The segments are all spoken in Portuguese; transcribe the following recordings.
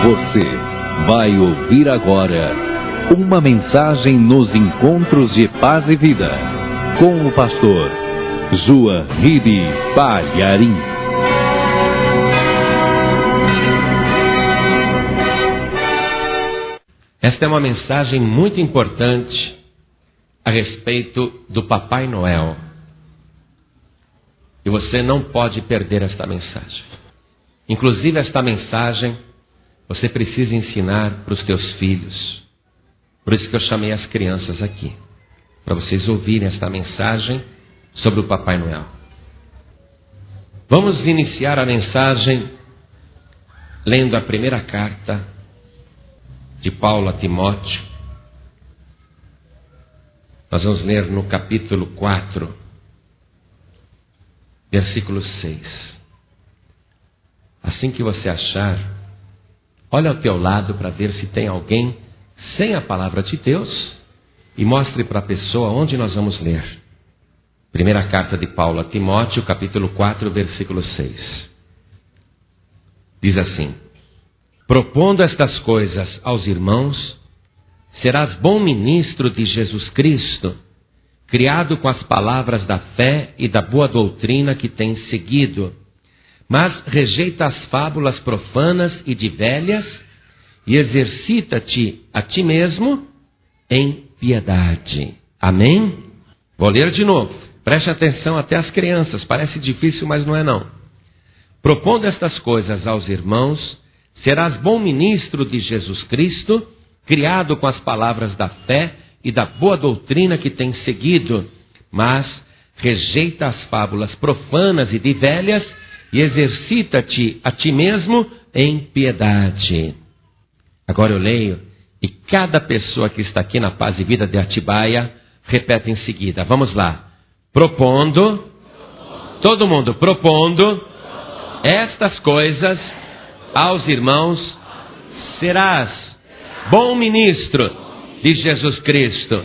Você vai ouvir agora uma mensagem nos encontros de paz e vida com o pastor João Ribe Palharim. Esta é uma mensagem muito importante a respeito do Papai Noel. E você não pode perder esta mensagem. Inclusive esta mensagem você precisa ensinar para os teus filhos. Por isso que eu chamei as crianças aqui, para vocês ouvirem esta mensagem sobre o Papai Noel. Vamos iniciar a mensagem lendo a primeira carta de Paulo a Timóteo. Nós vamos ler no capítulo 4, versículo 6. Assim que você achar, olha ao teu lado para ver se tem alguém sem a palavra de Deus e mostre para a pessoa onde nós vamos ler. Primeira carta de Paulo a Timóteo, capítulo 4, versículo 6. Diz assim: propondo estas coisas aos irmãos, serás bom ministro de Jesus Cristo, criado com as palavras da fé e da boa doutrina que tens seguido. Mas rejeita as fábulas profanas e de velhas e exercita-te a ti mesmo em piedade. Amém? Vou ler de novo. Preste atenção até as crianças. Parece difícil, mas não é não. Propondo estas coisas aos irmãos, serás bom ministro de Jesus Cristo, criado com as palavras da fé e da boa doutrina que tens seguido. Mas rejeita as fábulas profanas e de velhas e exercita-te a ti mesmo em piedade. Agora eu leio, e cada pessoa que está aqui na Paz e Vida de Atibaia repete em seguida. Vamos lá. Propondo, todo mundo, propondo estas coisas aos irmãos, serás bom ministro de Jesus Cristo,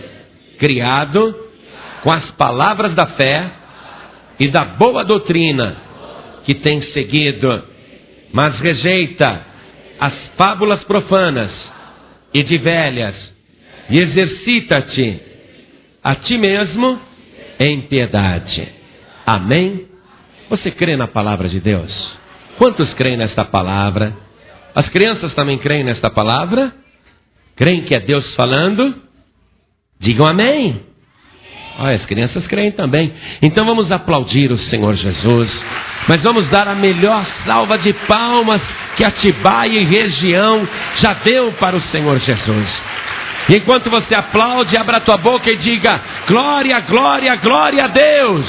criado com as palavras da fé e da boa doutrina que tem seguido, mas rejeita as fábulas profanas e de velhas e exercita-te a ti mesmo em piedade. Amém? Você crê na palavra de Deus? Quantos creem nesta palavra? As crianças também creem nesta palavra? Creem que é Deus falando? Digam amém. As crianças creem também. Então vamos aplaudir o Senhor Jesus. Mas vamos dar a melhor salva de palmas que Atibaia e região já deu para o Senhor Jesus. E enquanto você aplaude, abra a tua boca e diga: glória, glória, glória a Deus.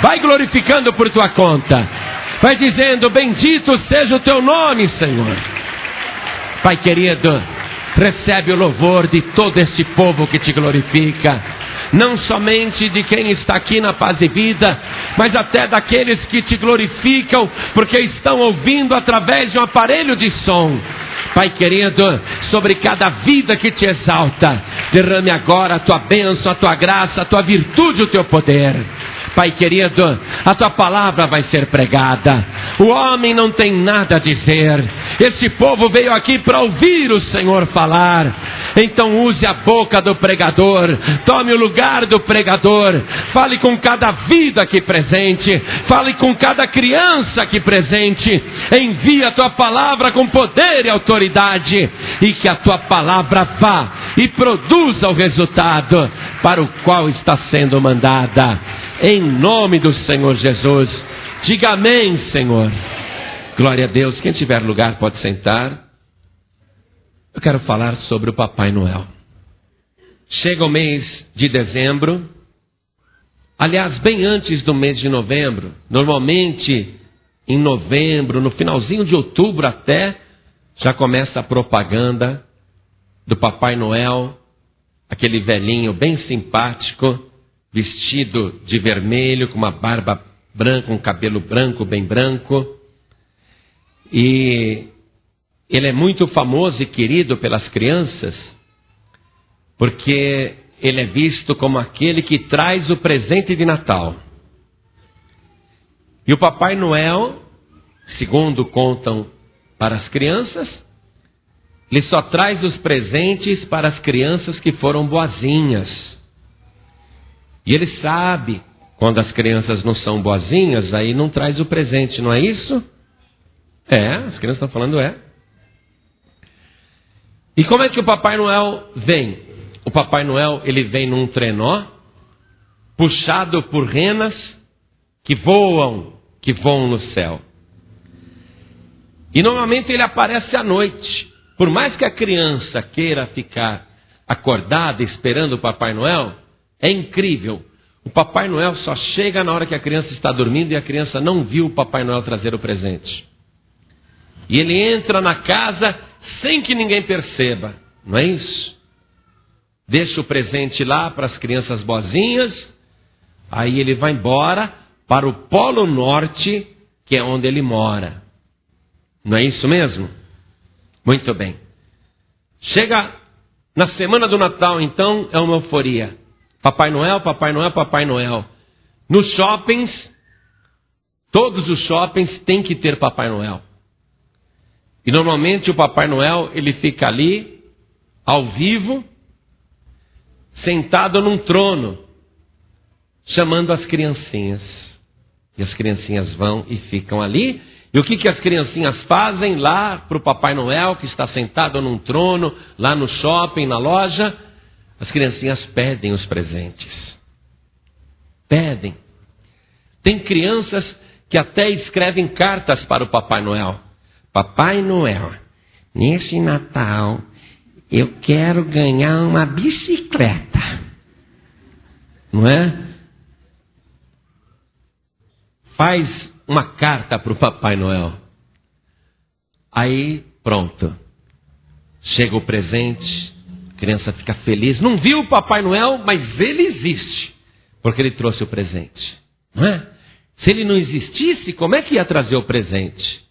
Vai glorificando por tua conta. Vai dizendo: bendito seja o teu nome, Senhor. Pai querido, recebe o louvor de todo este povo que te glorifica. Não somente de quem está aqui na Paz e Vida, mas até daqueles que te glorificam, porque estão ouvindo através de um aparelho de som. Pai querido, sobre cada vida que te exalta, derrame agora a tua bênção, a tua graça, a tua virtude, o teu poder. Pai querido, a tua palavra vai ser pregada. O homem não tem nada a dizer. Este povo veio aqui para ouvir o Senhor falar. Então use a boca do pregador. Tome o lugar do pregador. Fale com cada vida aqui presente. Fale com cada criança aqui presente. Envie a tua palavra com poder e autoridade. E que a tua palavra vá e produza o resultado para o qual está sendo mandada. Em nome do Senhor Jesus. Diga amém, Senhor. Glória a Deus. Quem tiver lugar pode sentar. Eu quero falar sobre o Papai Noel. Chega o mês de dezembro. Aliás, bem antes do mês de novembro. Normalmente, em novembro, no finalzinho de outubro até, já começa a propaganda do Papai Noel. Aquele velhinho bem simpático, vestido de vermelho, com uma barba branca, um cabelo branco, bem branco. E ele é muito famoso e querido pelas crianças, porque ele é visto como aquele que traz o presente de Natal. E o Papai Noel, segundo contam para as crianças, ele só traz os presentes para as crianças que foram boazinhas. E ele sabe, quando as crianças não são boazinhas, aí não traz o presente, não é isso? As crianças estão falando E como é que o Papai Noel vem? O Papai Noel, ele vem num trenó, puxado por renas que voam no céu. E normalmente ele aparece à noite. Por mais que a criança queira ficar acordada esperando o Papai Noel, é incrível. O Papai Noel só chega na hora que a criança está dormindo e a criança não viu o Papai Noel trazer o presente. E ele entra na casa sem que ninguém perceba, não é isso? Deixa o presente lá para as crianças boazinhas, aí ele vai embora para o Polo Norte, que é onde ele mora. Não é isso mesmo? Muito bem. Chega na semana do Natal, então, é uma euforia. Papai Noel, Papai Noel, Papai Noel. Nos shoppings, todos os shoppings têm que ter Papai Noel. E normalmente o Papai Noel, ele fica ali, ao vivo, sentado num trono, chamando as criancinhas. E as criancinhas vão e ficam ali. E o que as criancinhas fazem lá para o Papai Noel, que está sentado num trono, lá no shopping, na loja? As criancinhas pedem os presentes. Pedem. Tem crianças que até escrevem cartas para o Papai Noel. Papai Noel, nesse Natal, eu quero ganhar uma bicicleta. Não é? Faz uma carta para o Papai Noel. Aí, pronto. Chega o presente, a criança fica feliz. Não viu o Papai Noel, mas ele existe, porque ele trouxe o presente. Não é? Se ele não existisse, como é que ia trazer o presente?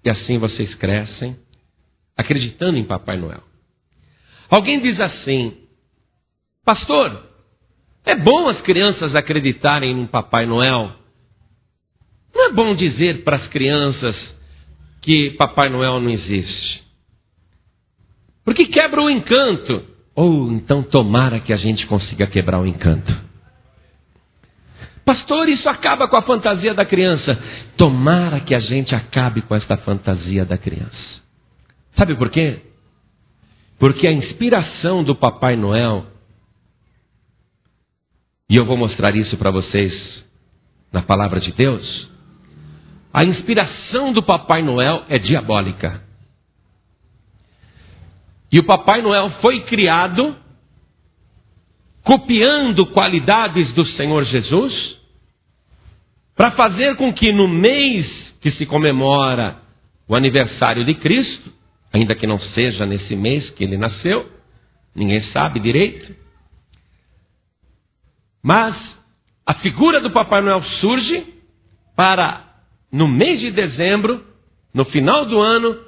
E assim vocês crescem, acreditando em Papai Noel. Alguém diz assim: pastor, é bom as crianças acreditarem em Papai Noel? Não é bom dizer para as crianças que Papai Noel não existe? Porque quebra o encanto. Ou então tomara que a gente consiga quebrar o encanto. Pastor, isso acaba com a fantasia da criança. Tomara que a gente acabe com esta fantasia da criança. Sabe por quê? Porque a inspiração do Papai Noel, e eu vou mostrar isso para vocês na palavra de Deus, a inspiração do Papai Noel é diabólica. E o Papai Noel foi criado copiando qualidades do Senhor Jesus, para fazer com que no mês que se comemora o aniversário de Cristo, ainda que não seja nesse mês que ele nasceu, ninguém sabe direito, mas a figura do Papai Noel surge para, no mês de dezembro, no final do ano,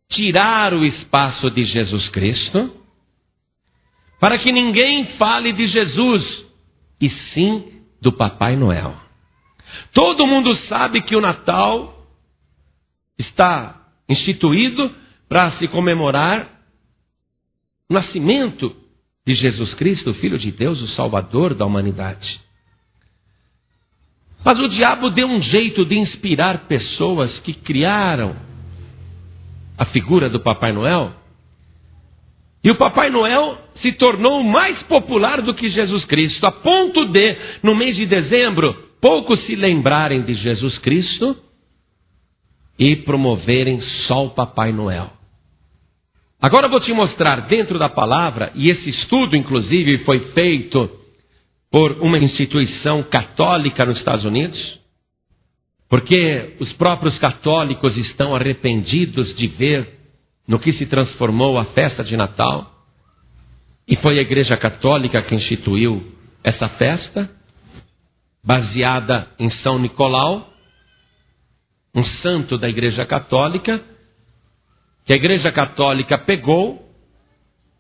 tirar o espaço de Jesus Cristo, para que ninguém fale de Jesus, e sim do Papai Noel. Todo mundo sabe que o Natal está instituído para se comemorar o nascimento de Jesus Cristo, o Filho de Deus, o Salvador da humanidade. Mas o diabo deu um jeito de inspirar pessoas que criaram a figura do Papai Noel. E o Papai Noel se tornou mais popular do que Jesus Cristo, a ponto de, no mês de dezembro, poucos se lembrarem de Jesus Cristo e promoverem só o Papai Noel. Agora eu vou te mostrar dentro da palavra, e esse estudo inclusive foi feito por uma instituição católica nos Estados Unidos, porque os próprios católicos estão arrependidos de ver no que se transformou a festa de Natal. E foi a Igreja Católica que instituiu essa festa, baseada em São Nicolau, um santo da Igreja Católica, que a Igreja Católica pegou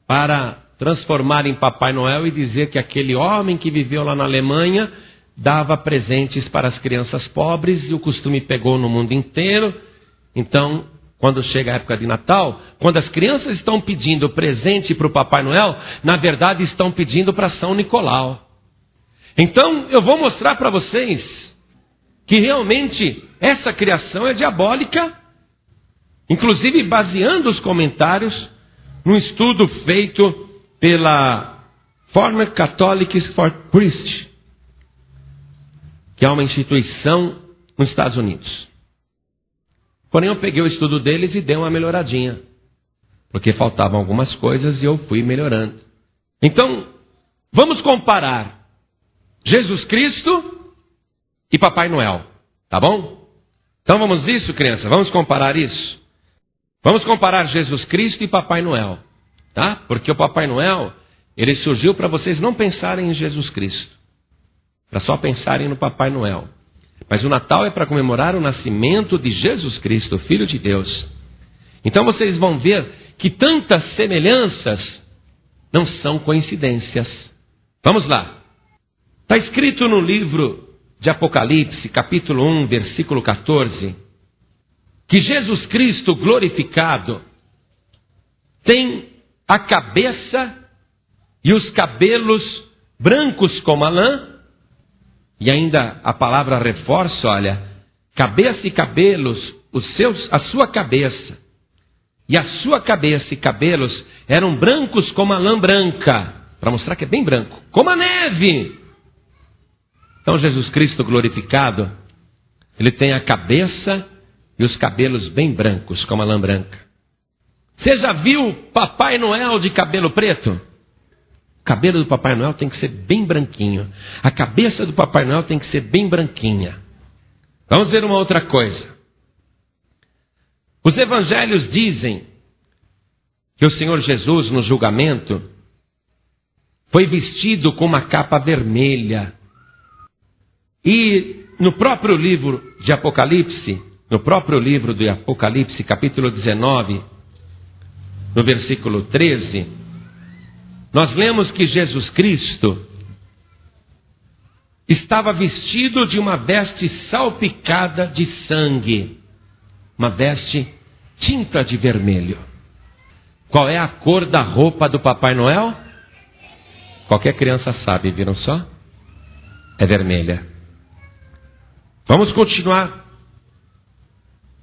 para transformar em Papai Noel e dizer que aquele homem que viveu lá na Alemanha dava presentes para as crianças pobres, e o costume pegou no mundo inteiro. Então, quando chega a época de Natal, quando as crianças estão pedindo presente para o Papai Noel, na verdade estão pedindo para São Nicolau. Então eu vou mostrar para vocês que realmente essa criação é diabólica, inclusive baseando os comentários num estudo feito pela Former Catholics for Christ, que é uma instituição nos Estados Unidos. Porém, eu peguei o estudo deles e dei uma melhoradinha, porque faltavam algumas coisas e eu fui melhorando. Então, vamos comparar Jesus Cristo e Papai Noel, tá bom? Então vamos nisso, criança? Vamos comparar isso? Vamos comparar Jesus Cristo e Papai Noel, tá? Porque o Papai Noel, ele surgiu para vocês não pensarem em Jesus Cristo, para só pensarem no Papai Noel. Mas o Natal é para comemorar o nascimento de Jesus Cristo, Filho de Deus. Então vocês vão ver que tantas semelhanças não são coincidências. Vamos lá. Está escrito no livro de Apocalipse, capítulo 1, versículo 14, que Jesus Cristo glorificado tem a cabeça e os cabelos brancos como a lã. E ainda a palavra reforça, olha, cabeça e cabelos, a sua cabeça. E a sua cabeça e cabelos eram brancos como a lã branca, para mostrar que é bem branco, como a neve. Então Jesus Cristo glorificado, ele tem a cabeça e os cabelos bem brancos, como a lã branca. Você já viu Papai Noel de cabelo preto? O cabelo do Papai Noel tem que ser bem branquinho. A cabeça do Papai Noel tem que ser bem branquinha. Vamos ver uma outra coisa. Os evangelhos dizem que o Senhor Jesus, no julgamento, foi vestido com uma capa vermelha. E no próprio livro de Apocalipse, capítulo 19, no versículo 13, nós lemos que Jesus Cristo estava vestido de uma veste salpicada de sangue, uma veste tinta de vermelho. Qual é a cor da roupa do Papai Noel? Qualquer criança sabe, viram só? É vermelha. Vamos continuar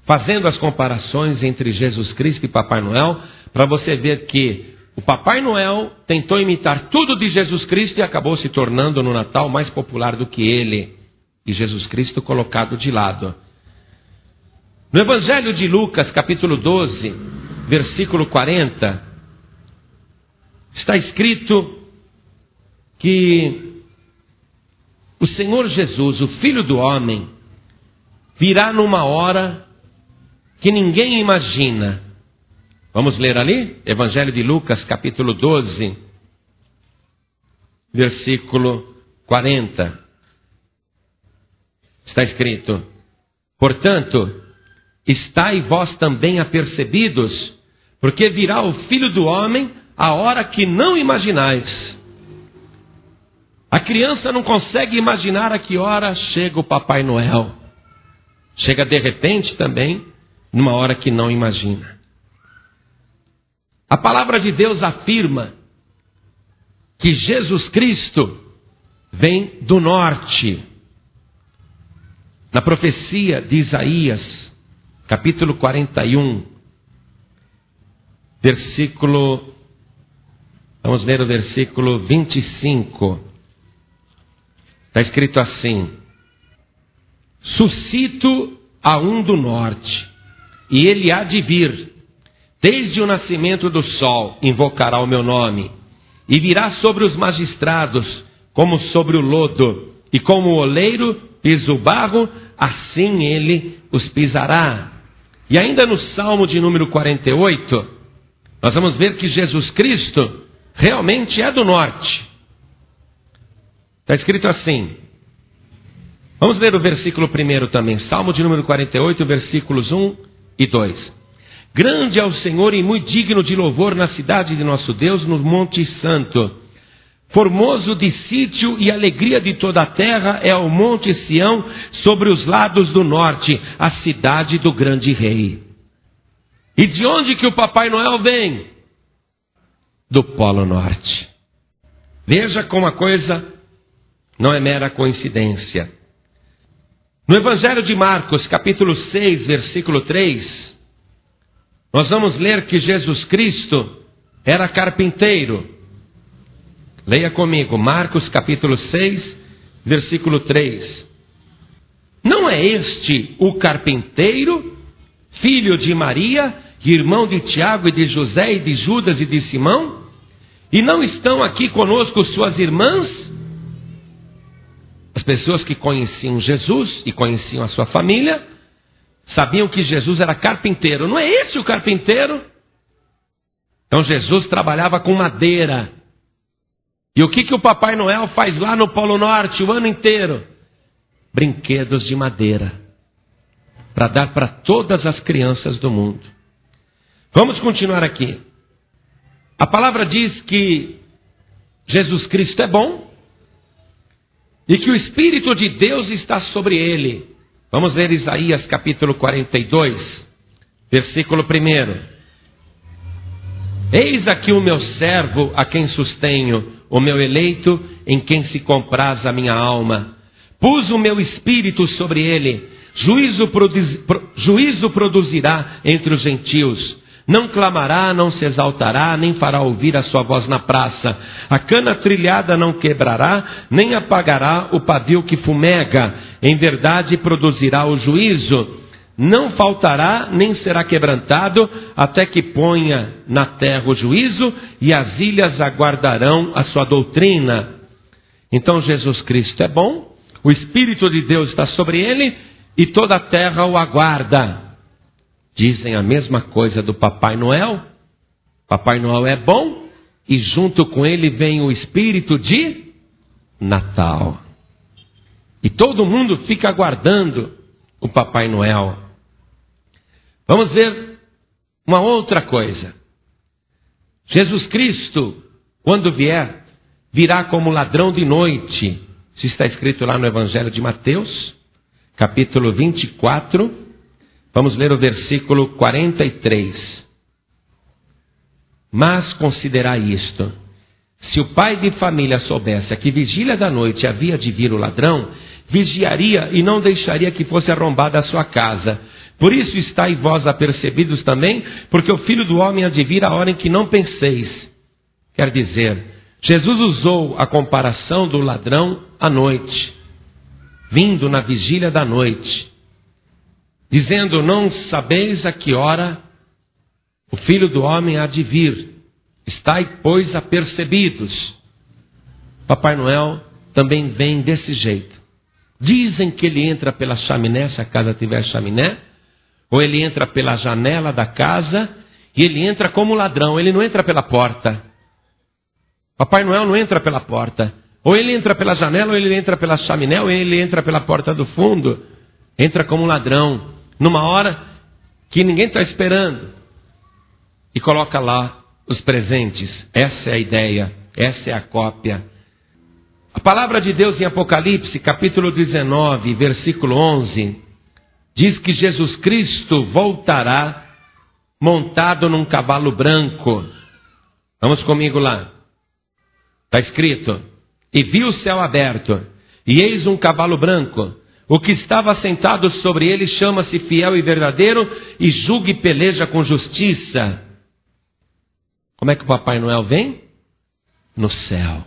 fazendo as comparações entre Jesus Cristo e Papai Noel, para você ver que o Papai Noel tentou imitar tudo de Jesus Cristo e acabou se tornando no Natal mais popular do que ele. E Jesus Cristo colocado de lado. No Evangelho de Lucas, capítulo 12, versículo 40, está escrito que o Senhor Jesus, o Filho do Homem, virá numa hora que ninguém imagina. Vamos ler ali? Evangelho de Lucas, capítulo 12, versículo 40. Está escrito: portanto, estai vós também apercebidos, porque virá o Filho do Homem a hora que não imaginais. A criança não consegue imaginar a que hora chega o Papai Noel. Chega de repente também, numa hora que não imagina. A palavra de Deus afirma que Jesus Cristo vem do norte. Na profecia de Isaías, capítulo 41, vamos ler o versículo 25. Está escrito assim: suscito a um do norte, e ele há de vir. Desde o nascimento do sol invocará o meu nome, e virá sobre os magistrados como sobre o lodo, e como o oleiro pisa o barro, assim ele os pisará. E ainda no Salmo de número 48, nós vamos ver que Jesus Cristo realmente é do norte. Está escrito assim. Vamos ler o versículo 1 também. Salmo de número 48, versículos 1 e 2. Grande é o Senhor e muito digno de louvor na cidade de nosso Deus, no Monte Santo. Formoso de sítio e alegria de toda a terra é o Monte Sião sobre os lados do norte, a cidade do grande rei. E de onde que o Papai Noel vem? Do Polo Norte. Veja como a coisa não é mera coincidência. No Evangelho de Marcos, capítulo 6, versículo 3, nós vamos ler que Jesus Cristo era carpinteiro. Leia comigo, Marcos capítulo 6, versículo 3. Não é este o carpinteiro, filho de Maria, irmão de Tiago e de José e de Judas e de Simão? E não estão aqui conosco suas irmãs? As pessoas que conheciam Jesus e conheciam a sua família, sabiam que Jesus era carpinteiro. Não é esse o carpinteiro? Então Jesus trabalhava com madeira. E o que o Papai Noel faz lá no Polo Norte o ano inteiro? Brinquedos de madeira, para dar para todas as crianças do mundo. Vamos continuar aqui. A palavra diz que Jesus Cristo é bom e que o Espírito de Deus está sobre ele. Vamos ler Isaías capítulo 42, versículo 1. Eis aqui o meu servo a quem sustenho, o meu eleito em quem se compraz a minha alma. Pus o meu espírito sobre ele, juízo produzirá entre os gentios. Não clamará, não se exaltará, nem fará ouvir a sua voz na praça. A cana trilhada não quebrará, nem apagará o pavio que fumega. Em verdade produzirá o juízo. Não faltará, nem será quebrantado, até que ponha na terra o juízo, e as ilhas aguardarão a sua doutrina. Então Jesus Cristo é bom, o Espírito de Deus está sobre ele, e toda a terra o aguarda. Dizem a mesma coisa do Papai Noel. Papai Noel é bom, e junto com ele vem o espírito de Natal. E todo mundo fica aguardando o Papai Noel. Vamos ver uma outra coisa. Jesus Cristo, quando vier, virá como ladrão de noite. Isso está escrito lá no Evangelho de Mateus, capítulo 24. Vamos ler o versículo 43. Mas considerai isto: se o pai de família soubesse a que vigília da noite havia de vir o ladrão, vigiaria e não deixaria que fosse arrombada a sua casa. Por isso estáis vós apercebidos também, porque o Filho do Homem há de vir a hora em que não penseis. Quer dizer, Jesus usou a comparação do ladrão à noite, vindo na vigília da noite, dizendo: não sabeis a que hora o Filho do Homem há de vir. Estai, pois, apercebidos. Papai Noel também vem desse jeito. Dizem que ele entra pela chaminé, se a casa tiver chaminé, ou ele entra pela janela da casa, e ele entra como ladrão, ele não entra pela porta. Papai Noel não entra pela porta. Ou ele entra pela janela, ou ele entra pela chaminé, ou ele entra pela porta do fundo. Entra como ladrão, numa hora que ninguém está esperando, e coloca lá os presentes. Essa é a ideia, essa é a cópia. A palavra de Deus em Apocalipse, capítulo 19, versículo 11, diz que Jesus Cristo voltará montado num cavalo branco. Vamos comigo lá. Está escrito: e vi o céu aberto, e eis um cavalo branco. O que estava sentado sobre ele chama-se Fiel e Verdadeiro, e julga e peleja com justiça. Como é que o Papai Noel vem? No céu.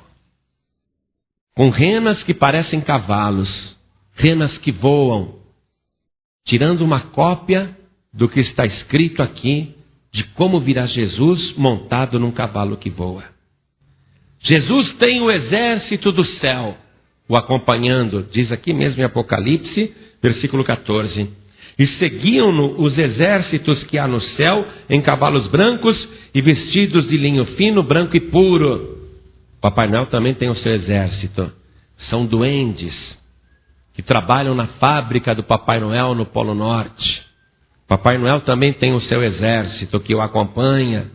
Com renas que parecem cavalos, renas que voam, tirando uma cópia do que está escrito aqui, de como virá Jesus montado num cavalo que voa. Jesus tem o exército do céu o acompanhando, diz aqui mesmo em Apocalipse, versículo 14. E seguiam-no os exércitos que há no céu, em cavalos brancos e vestidos de linho fino, branco e puro. Papai Noel também tem o seu exército. São duendes que trabalham na fábrica do Papai Noel no Polo Norte. Papai Noel também tem o seu exército que o acompanha.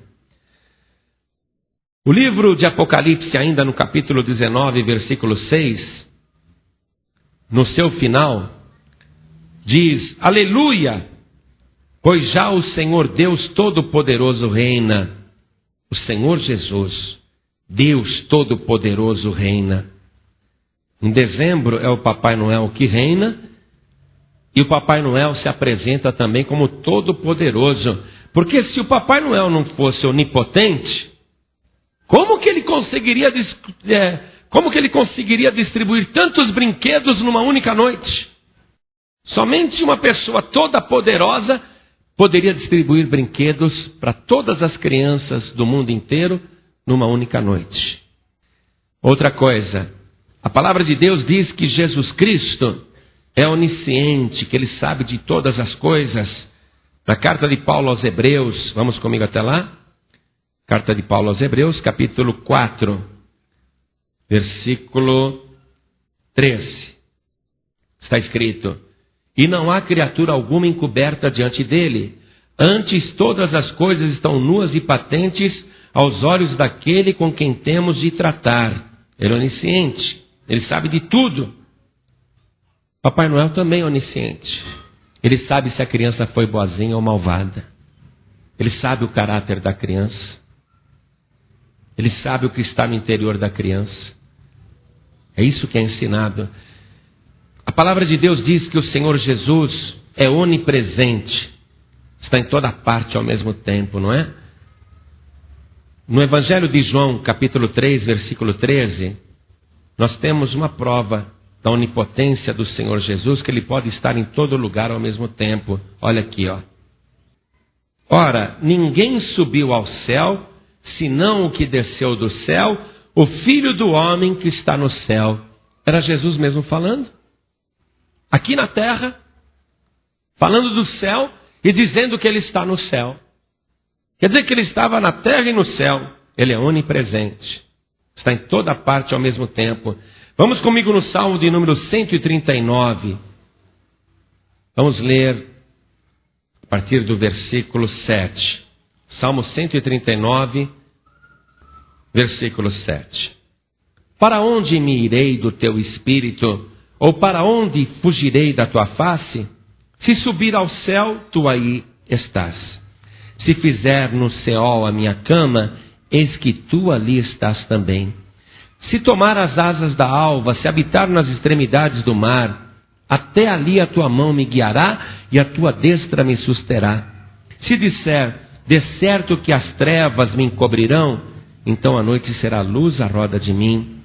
O livro de Apocalipse, ainda no capítulo 19, versículo 6, no seu final, diz: aleluia, pois já o Senhor Deus Todo-Poderoso reina. O Senhor Jesus, Deus Todo-Poderoso reina. Em dezembro é o Papai Noel que reina, e o Papai Noel se apresenta também como Todo-Poderoso. Porque se o Papai Noel não fosse onipotente, como que ele conseguiria distribuir tantos brinquedos numa única noite? Somente uma pessoa toda poderosa poderia distribuir brinquedos para todas as crianças do mundo inteiro numa única noite. Outra coisa, a palavra de Deus diz que Jesus Cristo é onisciente, que Ele sabe de todas as coisas. Na carta de Paulo aos Hebreus, vamos comigo até lá? Carta de Paulo aos Hebreus, capítulo 4, versículo 13. Está escrito: e não há criatura alguma encoberta diante dele, antes todas as coisas estão nuas e patentes aos olhos daquele com quem temos de tratar. Ele é onisciente, ele sabe de tudo. Papai Noel também é onisciente. Ele sabe se a criança foi boazinha ou malvada. Ele sabe o caráter da criança. Ele sabe o que está no interior da criança. É isso que é ensinado. A palavra de Deus diz que o Senhor Jesus é onipresente. Está em toda parte ao mesmo tempo, não é? No Evangelho de João, capítulo 3, versículo 13, nós temos uma prova da onipotência do Senhor Jesus, que Ele pode estar em todo lugar ao mesmo tempo. Olha aqui, ó. Ora, ninguém subiu ao céu, senão o que desceu do céu, o Filho do homem que está no céu. Era Jesus mesmo falando. Aqui na terra, falando do céu e dizendo que Ele está no céu. Quer dizer que Ele estava na terra e no céu. Ele é onipresente. Está em toda parte ao mesmo tempo. Vamos comigo no Salmo de número 139. Vamos ler a partir do versículo 7. Salmo 139, versículo 7. Para onde me irei do teu espírito? Ou para onde fugirei da tua face? Se subir ao céu, tu aí estás. Se fizer no Seol a minha cama, eis que tu ali estás também. Se tomar as asas da alva, se habitar nas extremidades do mar, até ali a tua mão me guiará e a tua destra me susterá. Se disser, de certo que as trevas me encobrirão, então a noite será luz à roda de mim.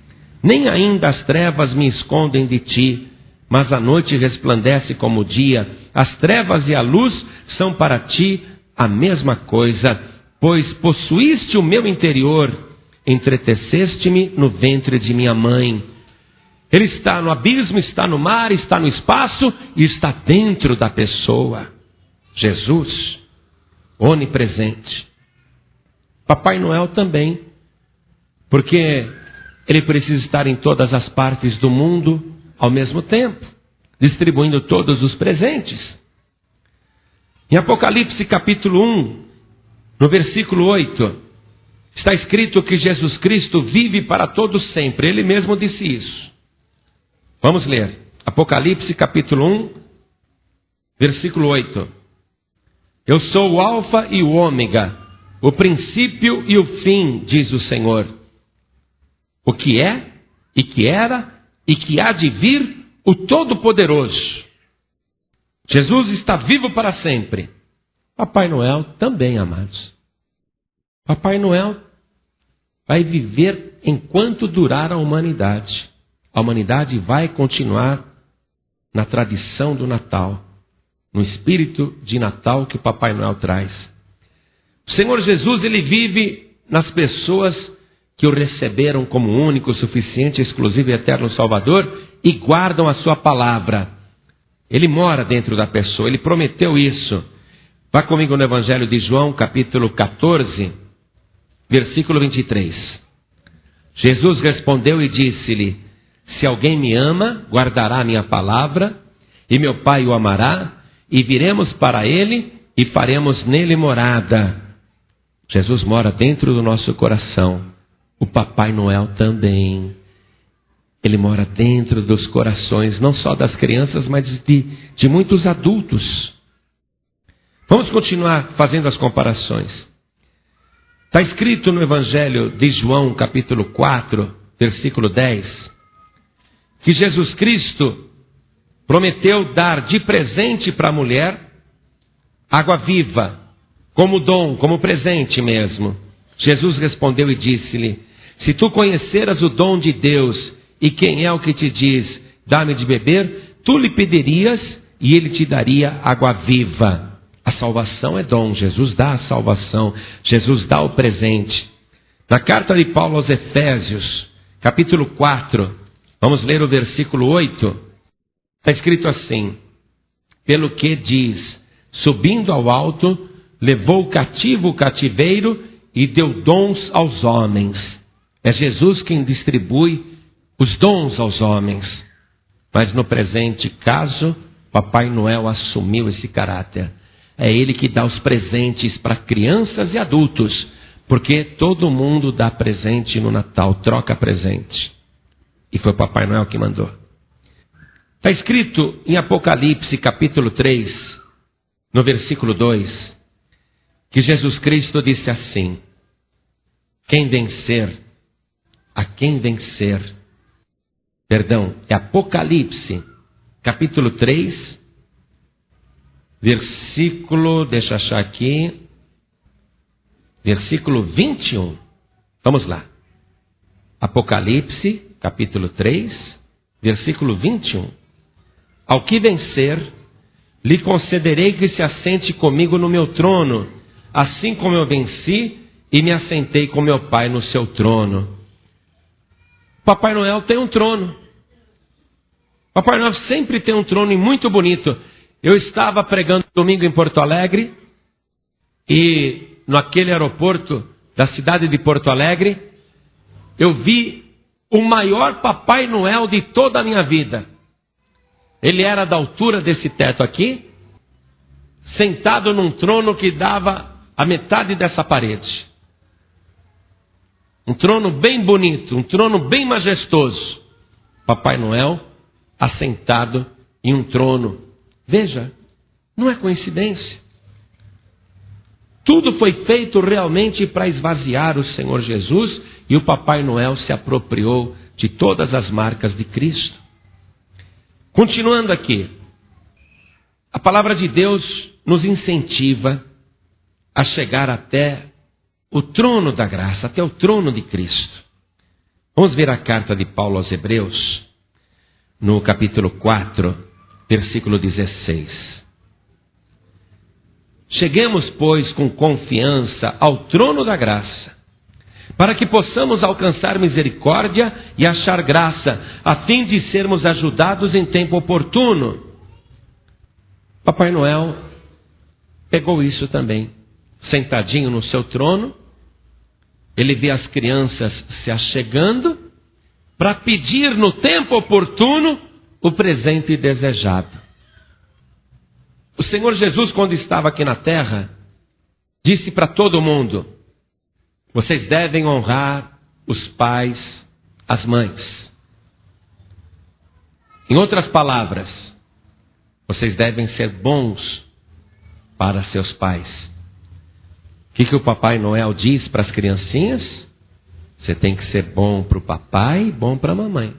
Nem ainda as trevas me escondem de ti, mas a noite resplandece como o dia. As trevas e a luz são para ti a mesma coisa, pois possuíste o meu interior, entreteceste-me no ventre de minha mãe. Ele está no abismo, está no mar, está no espaço e está dentro da pessoa. Jesus, onipresente. Papai Noel também, porque ele precisa estar em todas as partes do mundo ao mesmo tempo, distribuindo todos os presentes. Em Apocalipse capítulo 1, no versículo 8, está escrito que Jesus Cristo vive para todo sempre. Ele mesmo disse isso. Vamos ler. Apocalipse capítulo 1, versículo 8. Eu sou o alfa e o ômega, o princípio e o fim, diz o Senhor. O que é, e que era, e que há de vir, o Todo-Poderoso. Jesus está vivo para sempre. Papai Noel também, amados. Papai Noel vai viver enquanto durar a humanidade. A humanidade vai continuar na tradição do Natal, no espírito de Natal que Papai Noel traz. O Senhor Jesus, ele vive nas pessoas que o receberam como único, suficiente, exclusivo e eterno Salvador e guardam a sua palavra. Ele mora dentro da pessoa, ele prometeu isso. Vá comigo no Evangelho de João, capítulo 14, versículo 23. Jesus respondeu e disse-lhe: se alguém me ama, guardará a minha palavra, e meu Pai o amará, e viremos para ele e faremos nele morada. Jesus mora dentro do nosso coração. O Papai Noel também. Ele mora dentro dos corações, não só das crianças, mas de muitos adultos. Vamos continuar fazendo as comparações. Está escrito no Evangelho de João, capítulo 4, versículo 10, que Jesus Cristo prometeu dar de presente para a mulher água viva, como dom, como presente mesmo. Jesus respondeu e disse-lhe: se tu conheceras o dom de Deus e quem é o que te diz, dá-me de beber, tu lhe pedirias e ele te daria água viva. A salvação é dom, Jesus dá a salvação, Jesus dá o presente. Na carta de Paulo aos Efésios, capítulo 4, vamos ler o versículo 8, está escrito assim: pelo que diz, subindo ao alto, levou cativo o cativeiro e deu dons aos homens. É Jesus quem distribui os dons aos homens. Mas no presente caso, Papai Noel assumiu esse caráter. É ele que dá os presentes para crianças e adultos, porque todo mundo dá presente no Natal, troca presente. E foi o Papai Noel que mandou. Está escrito em Apocalipse, capítulo 3, no versículo 2, que Jesus Cristo disse assim: é Apocalipse, capítulo 3, versículo 21. Vamos lá. Apocalipse, capítulo 3, versículo 21. Ao que vencer, lhe concederei que se assente comigo no meu trono, assim como eu venci e me assentei com meu Pai no seu trono. Papai Noel tem um trono. Papai Noel sempre tem um trono e muito bonito. Eu estava pregando domingo em Porto Alegre e naquele aeroporto da cidade de Porto Alegre, eu vi o maior Papai Noel de toda a minha vida. Ele era da altura desse teto aqui, sentado num trono que dava a metade dessa parede. Um trono bem bonito, um trono bem majestoso. Papai Noel assentado em um trono. Veja, não é coincidência. Tudo foi feito realmente para esvaziar o Senhor Jesus, e o Papai Noel se apropriou de todas as marcas de Cristo. Continuando aqui, a palavra de Deus nos incentiva a chegar até o trono da graça, até o trono de Cristo. Vamos ver a carta de Paulo aos Hebreus, no capítulo 4, versículo 16. Cheguemos, pois, com confiança ao trono da graça, para que possamos alcançar misericórdia e achar graça, a fim de sermos ajudados em tempo oportuno. Papai Noel pegou isso também. Sentadinho no seu trono, ele vê as crianças se achegando para pedir no tempo oportuno o presente desejado. O Senhor Jesus, quando estava aqui na terra, disse para todo mundo: vocês devem honrar os pais, as mães. Em outras palavras, vocês devem ser bons para seus pais. O que o Papai Noel diz para as criancinhas? Você tem que ser bom para o papai e bom para a mamãe.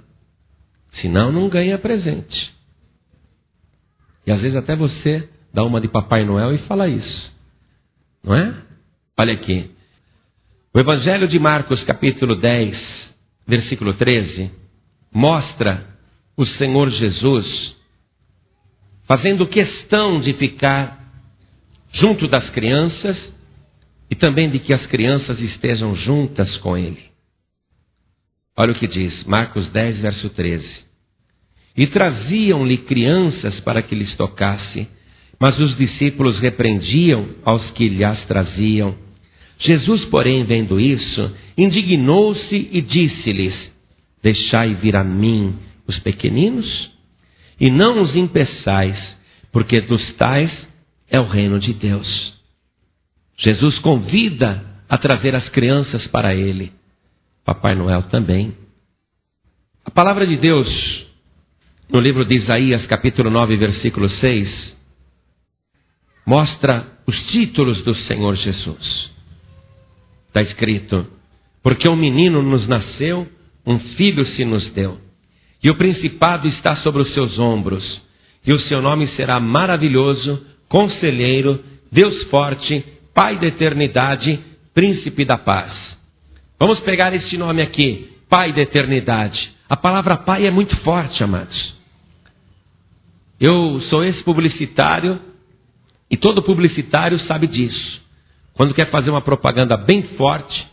Senão não ganha presente. E às vezes até você dá uma de Papai Noel e fala isso. Não é? Olha aqui. O Evangelho de Marcos, capítulo 10, versículo 13, mostra o Senhor Jesus fazendo questão de ficar junto das crianças e também de que as crianças estejam juntas com Ele. Olha o que diz, Marcos 10, verso 13. E traziam-lhe crianças para que lhes tocasse, mas os discípulos repreendiam aos que lhes traziam. Jesus, porém, vendo isso, indignou-se e disse-lhes: deixai vir a mim os pequeninos, e não os impeçais, porque dos tais é o reino de Deus. Jesus convida a trazer as crianças para Ele. Papai Noel também. A palavra de Deus, no livro de Isaías, capítulo 9, versículo 6, mostra os títulos do Senhor Jesus. Está escrito: porque um menino nos nasceu, um filho se nos deu, e o principado está sobre os seus ombros, e o seu nome será maravilhoso, conselheiro, Deus forte, Pai da eternidade, príncipe da paz. Vamos pegar este nome aqui, Pai da eternidade. A palavra Pai é muito forte, amados. Eu sou ex-publicitário, e todo publicitário sabe disso. Quando quer fazer uma propaganda bem forte,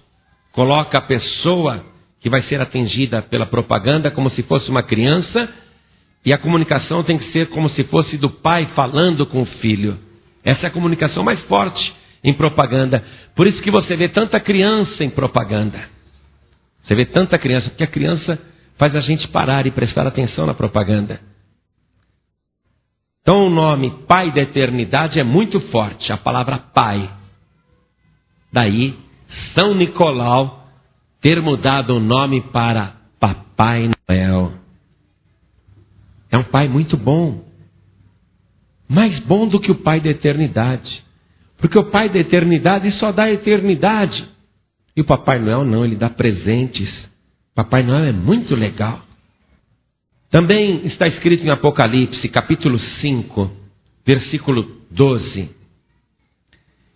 coloca a pessoa que vai ser atingida pela propaganda como se fosse uma criança, e a comunicação tem que ser como se fosse do pai falando com o filho. Essa é a comunicação mais forte em propaganda. Por isso que você vê tanta criança em propaganda. Você vê tanta criança, porque a criança faz a gente parar e prestar atenção na propaganda. Então o nome Pai da eternidade é muito forte, a palavra Pai. Daí, São Nicolau ter mudado o nome para Papai Noel. É um pai muito bom. Mais bom do que o Pai da eternidade. Porque o Pai da eternidade só dá eternidade. E o Papai Noel não, ele dá presentes. Papai Noel é muito legal. Também está escrito em Apocalipse, capítulo 5, versículo 12,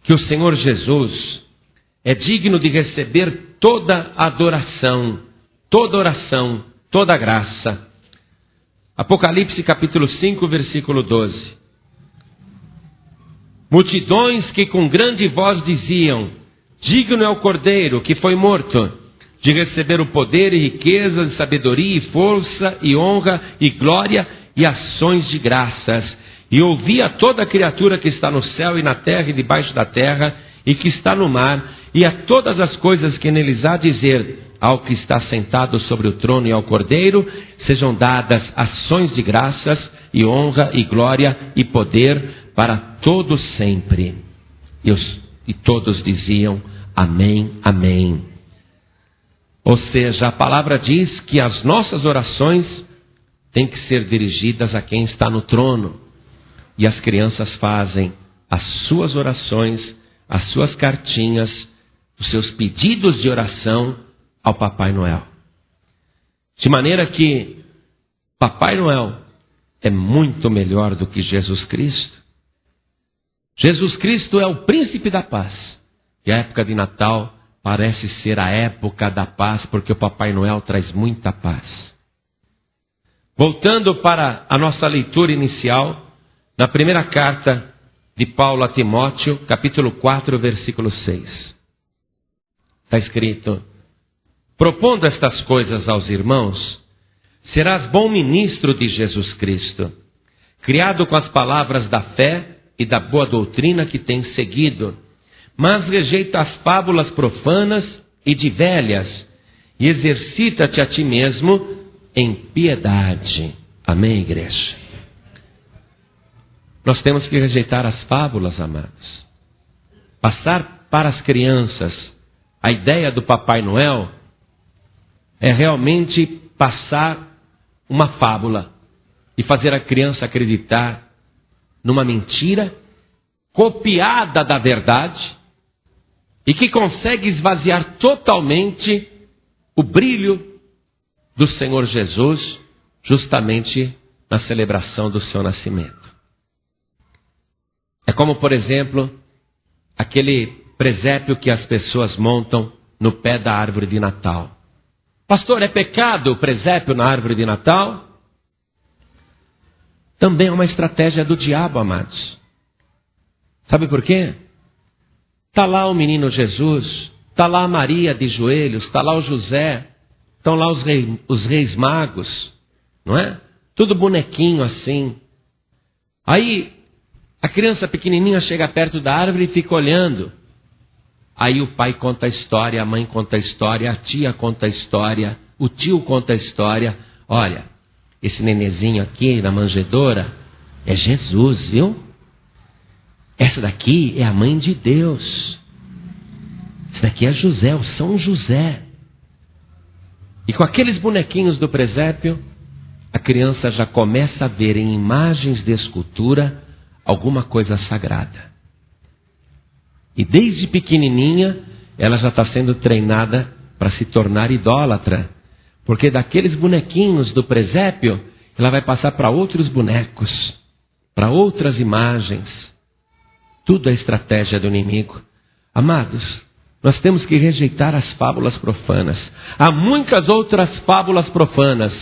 que o Senhor Jesus é digno de receber toda adoração, toda oração, toda graça. Apocalipse capítulo 5, versículo 12. Multidões que com grande voz diziam: digno é o Cordeiro que foi morto de receber o poder e riqueza, de sabedoria e força e honra e glória e ações de graças. E ouvia toda a criatura que está no céu e na terra e debaixo da terra e que está no mar, e a todas as coisas que neles há dizer, ao que está sentado sobre o trono e ao Cordeiro, sejam dadas ações de graças e honra e glória e poder para todos sempre. E todos diziam: amém, amém. Ou seja, a palavra diz que as nossas orações têm que ser dirigidas a quem está no trono. E as crianças fazem as suas orações, as suas cartinhas, os seus pedidos de oração ao Papai Noel. De maneira que Papai Noel é muito melhor do que Jesus Cristo. Jesus Cristo é o príncipe da paz. E a época de Natal parece ser a época da paz, porque o Papai Noel traz muita paz. Voltando para a nossa leitura inicial, na primeira carta de Paulo a Timóteo, capítulo 4, versículo 6. Está escrito: propondo estas coisas aos irmãos, serás bom ministro de Jesus Cristo, criado com as palavras da fé e da boa doutrina que tens seguido, mas rejeita as fábulas profanas e de velhas, e exercita-te a ti mesmo em piedade. Amém, igreja? Nós temos que rejeitar as fábulas, amados. Passar para as crianças a ideia do Papai Noel é realmente passar uma fábula e fazer a criança acreditar numa mentira copiada da verdade e que consegue esvaziar totalmente o brilho do Senhor Jesus justamente na celebração do seu nascimento. É como, por exemplo, aquele presépio que as pessoas montam no pé da árvore de Natal. Pastor, é pecado o presépio na árvore de Natal? Também é uma estratégia do diabo, amados. Sabe por quê? Está lá o menino Jesus, está lá a Maria de joelhos, está lá o José, estão lá os reis magos, não é? Tudo bonequinho assim. Aí a criança pequenininha chega perto da árvore e fica olhando. Aí o pai conta a história, a mãe conta a história, a tia conta a história, o tio conta a história. Olha, esse nenezinho aqui na manjedoura é Jesus, viu? Essa daqui é a mãe de Deus. Esse daqui é José, o São José. E com aqueles bonequinhos do presépio, a criança já começa a ver em imagens de escultura alguma coisa sagrada. E desde pequenininha, ela já está sendo treinada para se tornar idólatra. Porque daqueles bonequinhos do presépio, ela vai passar para outros bonecos, para outras imagens. Tudo é estratégia do inimigo. Amados, nós temos que rejeitar as fábulas profanas. Há muitas outras fábulas profanas,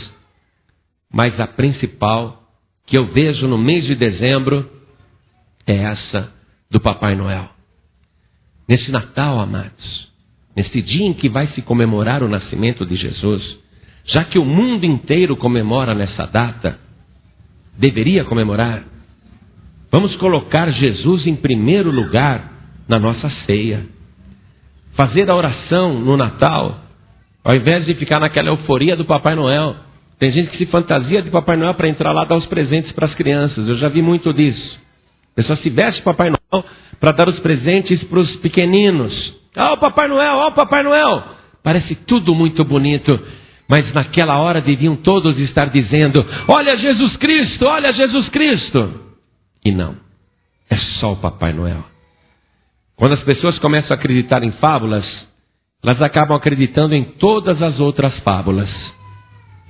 mas a principal que eu vejo no mês de dezembro é essa do Papai Noel. Nesse Natal, amados, nesse dia em que vai se comemorar o nascimento de Jesus, já que o mundo inteiro comemora nessa data, deveria comemorar, vamos colocar Jesus em primeiro lugar na nossa ceia. Fazer a oração no Natal, ao invés de ficar naquela euforia do Papai Noel. Tem gente que se fantasia de Papai Noel para entrar lá e dar os presentes para as crianças. Eu já vi muito disso. A pessoa se veste de Papai Noel para dar os presentes para os pequeninos. Ó, o Papai Noel, ó, o Papai Noel. Parece tudo muito bonito. Mas naquela hora deviam todos estar dizendo: olha Jesus Cristo, olha Jesus Cristo. E não, é só o Papai Noel. Quando as pessoas começam a acreditar em fábulas, elas acabam acreditando em todas as outras fábulas.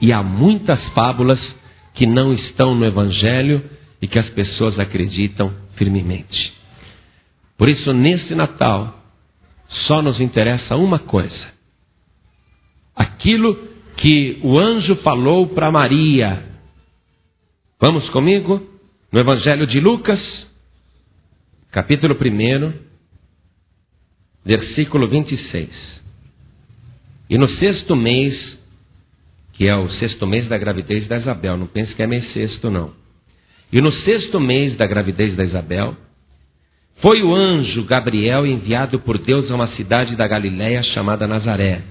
E há muitas fábulas que não estão no Evangelho e que as pessoas acreditam firmemente. Por isso, nesse Natal, só nos interessa uma coisa: aquilo que o anjo falou para Maria. Vamos comigo? No Evangelho de Lucas, capítulo 1, versículo 26. E no 6º mês, que é o 6º mês da gravidez da Isabel, não pense que é mês sexto, não. E no 6º mês da gravidez da Isabel, foi o anjo Gabriel enviado por Deus a uma cidade da Galiléia chamada Nazaré,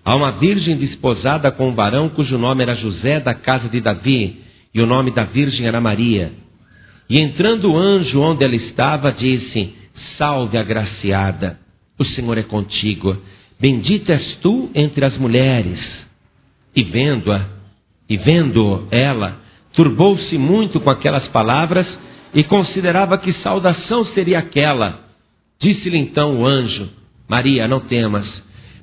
a uma virgem desposada com um varão cujo nome era José, da casa de Davi, e o nome da virgem era Maria. E entrando o anjo onde ela estava, disse: salve, agraciada, o Senhor é contigo, bendita és tu entre as mulheres. E vendo ela, turbou-se muito com aquelas palavras e considerava que saudação seria aquela. Disse-lhe então o anjo: Maria, não temas,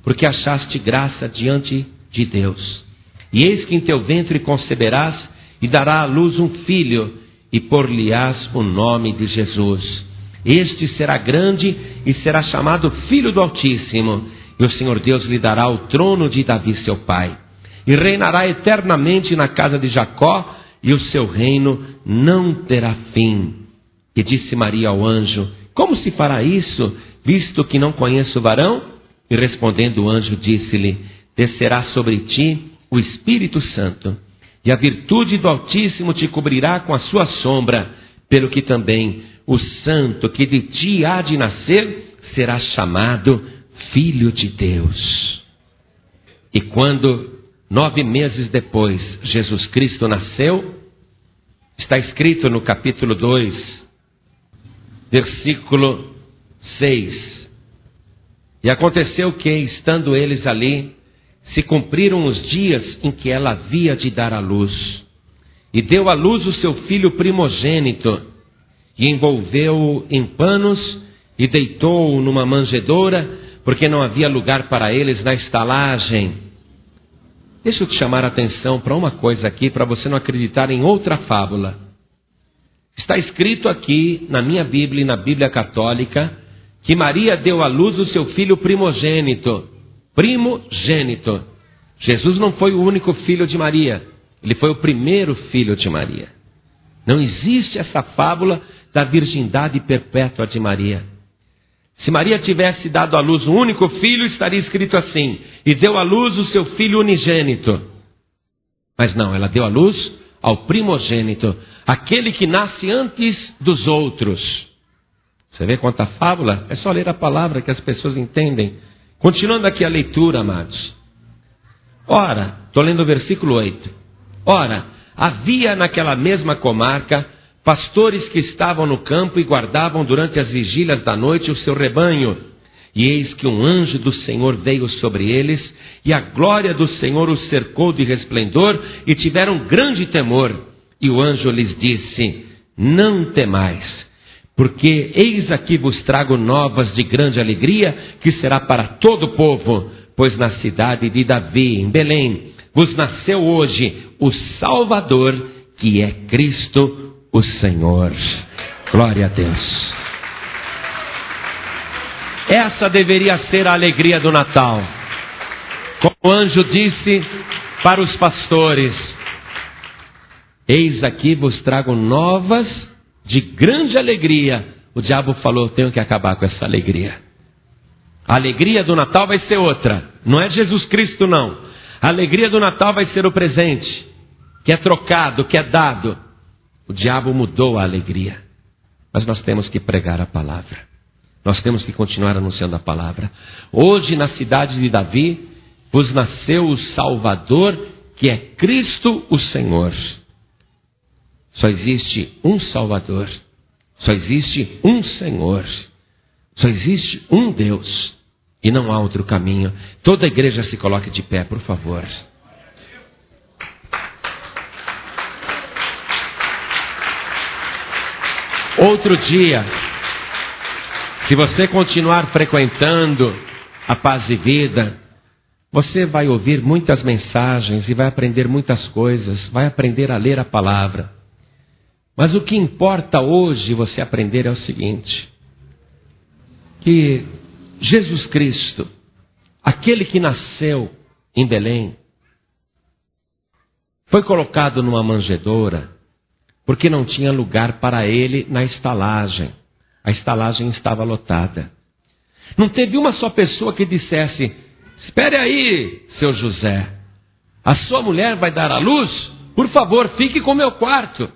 porque achaste graça diante de Deus. E eis que em teu ventre conceberás e dará à luz um filho, e por-lhe-ás o nome de Jesus. Este será grande e será chamado Filho do Altíssimo, e o Senhor Deus lhe dará o trono de Davi seu pai. E reinará eternamente na casa de Jacó, e o seu reino não terá fim. E disse Maria ao anjo: como se fará isso, visto que não conheço o varão? E respondendo o anjo, disse-lhe: descerá sobre ti o Espírito Santo, e a virtude do Altíssimo te cobrirá com a sua sombra, pelo que também o santo que de ti há de nascer será chamado Filho de Deus. E quando 9 meses depois Jesus Cristo nasceu, está escrito no capítulo 2, versículo 6. E aconteceu que, estando eles ali, se cumpriram os dias em que ela havia de dar à luz. E deu à luz o seu filho primogênito, e envolveu-o em panos, e deitou-o numa manjedoura, porque não havia lugar para eles na estalagem. Deixa eu te chamar a atenção para uma coisa aqui, para você não acreditar em outra fábula. Está escrito aqui, na minha Bíblia e na Bíblia Católica, que Maria deu à luz o seu filho primogênito. Primogênito. Jesus não foi o único filho de Maria. Ele foi o primeiro filho de Maria. Não existe essa fábula da virgindade perpétua de Maria. Se Maria tivesse dado à luz um único filho, estaria escrito assim: e deu à luz o seu filho unigênito. Mas não, ela deu à luz ao primogênito, aquele que nasce antes dos outros. Você vê quanta fábula? É só ler a palavra que as pessoas entendem. Continuando aqui a leitura, amados. Ora, estou lendo o versículo 8. Ora, havia naquela mesma comarca pastores que estavam no campo e guardavam durante as vigílias da noite o seu rebanho. E eis que um anjo do Senhor veio sobre eles, e a glória do Senhor os cercou de resplendor, e tiveram grande temor. E o anjo lhes disse: não temais, Porque eis aqui vos trago novas de grande alegria, que será para todo o povo, pois na cidade de Davi, em Belém, vos nasceu hoje o Salvador, que é Cristo o Senhor. Glória a Deus. Essa deveria ser a alegria do Natal. Como o anjo disse para os pastores: eis aqui vos trago novas de grande alegria. O diabo falou: tenho que acabar com essa alegria. A alegria do Natal vai ser outra. Não é Jesus Cristo, não. A alegria do Natal vai ser o presente, que é trocado, que é dado. O diabo mudou a alegria. Mas nós temos que pregar a palavra. Nós temos que continuar anunciando a palavra. Hoje, na cidade de Davi, vos nasceu o Salvador, que é Cristo o Senhor. Só existe um Salvador. Só existe um Senhor. Só existe um Deus. E não há outro caminho. Toda a igreja se coloque de pé, por favor. Outro dia, se você continuar frequentando a Paz e Vida, você vai ouvir muitas mensagens e vai aprender muitas coisas, vai aprender a ler a palavra. Mas o que importa hoje você aprender é o seguinte: que Jesus Cristo, aquele que nasceu em Belém, foi colocado numa manjedoura porque não tinha lugar para ele na estalagem. A estalagem estava lotada. Não teve uma só pessoa que dissesse: espere aí, seu José, a sua mulher vai dar à luz, por favor, fique com o meu quarto.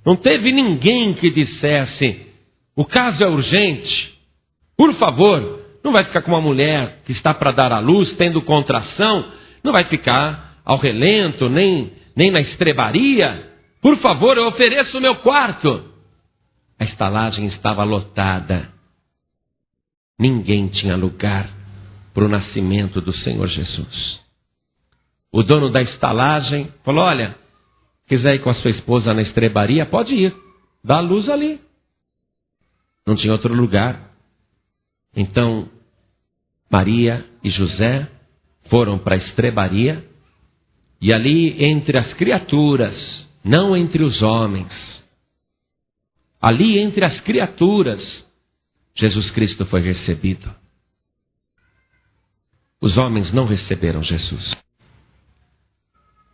Não teve ninguém que dissesse: o caso é urgente, por favor, não vai ficar com uma mulher que está para dar à luz, tendo contração, não vai ficar ao relento, nem na estrebaria. Por favor, eu ofereço o meu quarto. A estalagem estava lotada. Ninguém tinha lugar para o nascimento do Senhor Jesus. O dono da estalagem falou: olha, quiser ir com a sua esposa na estrebaria, pode ir, dá a luz ali. Não tinha outro lugar. Então, Maria e José foram para a estrebaria, e ali entre as criaturas, não entre os homens, ali entre as criaturas, Jesus Cristo foi recebido. Os homens não receberam Jesus.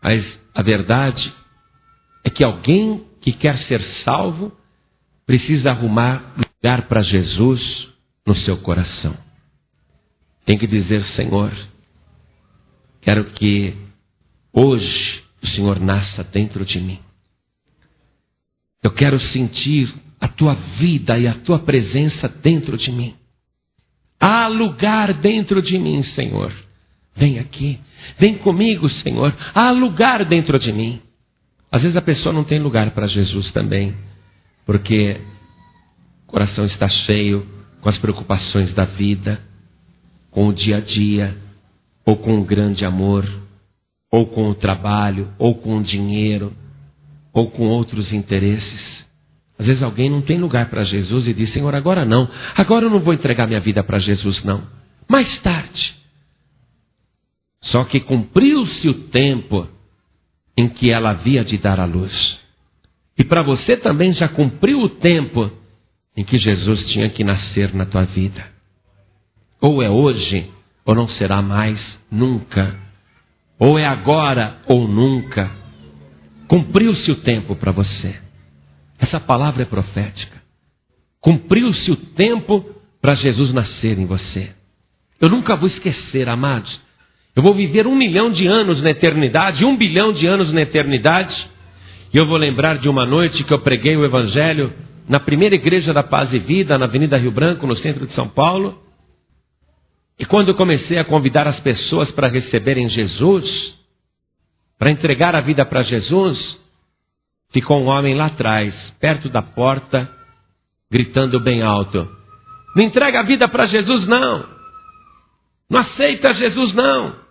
Mas a verdade é que alguém que quer ser salvo precisa arrumar lugar para Jesus no seu coração. Tem que dizer: Senhor, quero que hoje o Senhor nasça dentro de mim. Eu quero sentir a tua vida e a tua presença dentro de mim. Há lugar dentro de mim, Senhor. Vem aqui, vem comigo, Senhor. Há lugar dentro de mim. Às vezes a pessoa não tem lugar para Jesus também, porque o coração está cheio com as preocupações da vida, com o dia a dia, ou com o grande amor, ou com o trabalho, ou com o dinheiro, ou com outros interesses. Às vezes alguém não tem lugar para Jesus e diz: Senhor, agora não. Agora eu não vou entregar minha vida para Jesus, não. Mais tarde. Só que cumpriu-se o tempo em que ela havia de dar à luz. E para você também já cumpriu o tempo em que Jesus tinha que nascer na tua vida. Ou é hoje, ou não será mais nunca. Ou é agora, ou nunca. Cumpriu-se o tempo para você. Essa palavra é profética. Cumpriu-se o tempo para Jesus nascer em você. Eu nunca vou esquecer, amados. Eu vou viver 1 milhão de anos na eternidade, 1 bilhão de anos na eternidade. E eu vou lembrar de uma noite que eu preguei o Evangelho na primeira igreja da Paz e Vida, na Avenida Rio Branco, no centro de São Paulo. E quando eu comecei a convidar as pessoas para receberem Jesus, para entregar a vida para Jesus, ficou um homem lá atrás, perto da porta, gritando bem alto: não entrega a vida para Jesus, não. Não aceita Jesus, não.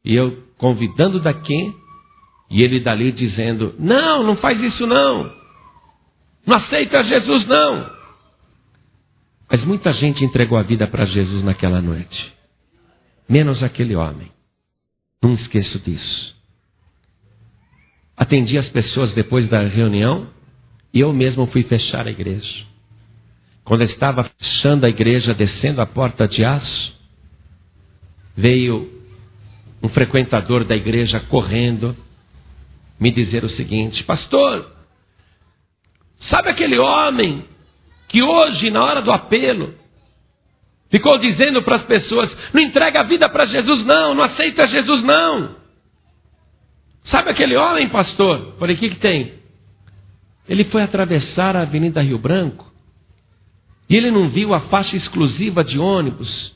E eu convidando daqui, e ele dali dizendo: não, não faz isso não. Não aceita Jesus, não. Mas muita gente entregou a vida para Jesus naquela noite. Menos aquele homem. Não esqueço disso. Atendi as pessoas depois da reunião e eu mesmo fui fechar a igreja. Quando eu estava fechando a igreja, descendo a porta de aço, veio um frequentador da igreja correndo me dizer o seguinte: pastor, sabe aquele homem que hoje, na hora do apelo, ficou dizendo para as pessoas: não entrega a vida para Jesus não, não aceita Jesus não. Sabe aquele homem, pastor? Falei: o que tem? Ele foi atravessar a Avenida Rio Branco e ele não viu a faixa exclusiva de ônibus.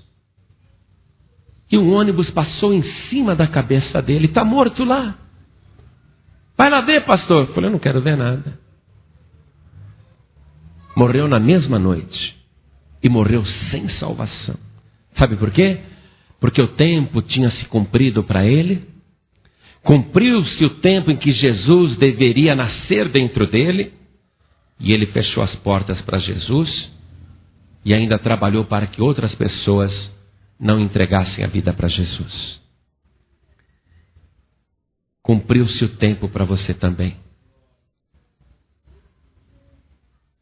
E um ônibus passou em cima da cabeça dele, está morto lá. Vai lá ver, pastor. Falei: eu não quero ver nada. Morreu na mesma noite. E morreu sem salvação. Sabe por quê? Porque o tempo tinha se cumprido para ele. Cumpriu-se o tempo em que Jesus deveria nascer dentro dele. E ele fechou as portas para Jesus. E ainda trabalhou para que outras pessoas não entregassem a vida para Jesus. Cumpriu-se o tempo para você também.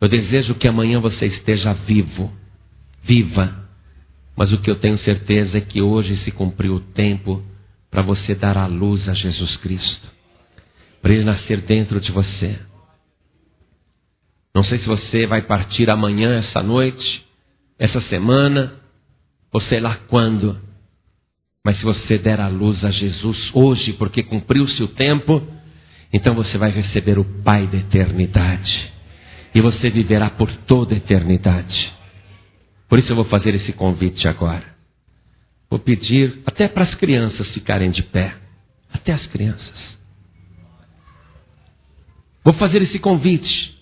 Eu desejo que amanhã você esteja vivo, viva. Mas o que eu tenho certeza é que hoje se cumpriu o tempo para você dar à luz a Jesus Cristo. Para Ele nascer dentro de você. Não sei se você vai partir amanhã, essa noite, essa semana, ou sei lá quando. Mas se você der à luz a Jesus hoje, porque cumpriu-se o tempo, então você vai receber o Pai da eternidade. E você viverá por toda a eternidade. Por isso eu vou fazer esse convite agora. Vou pedir até para as crianças ficarem de pé. Até as crianças. Vou fazer esse convite.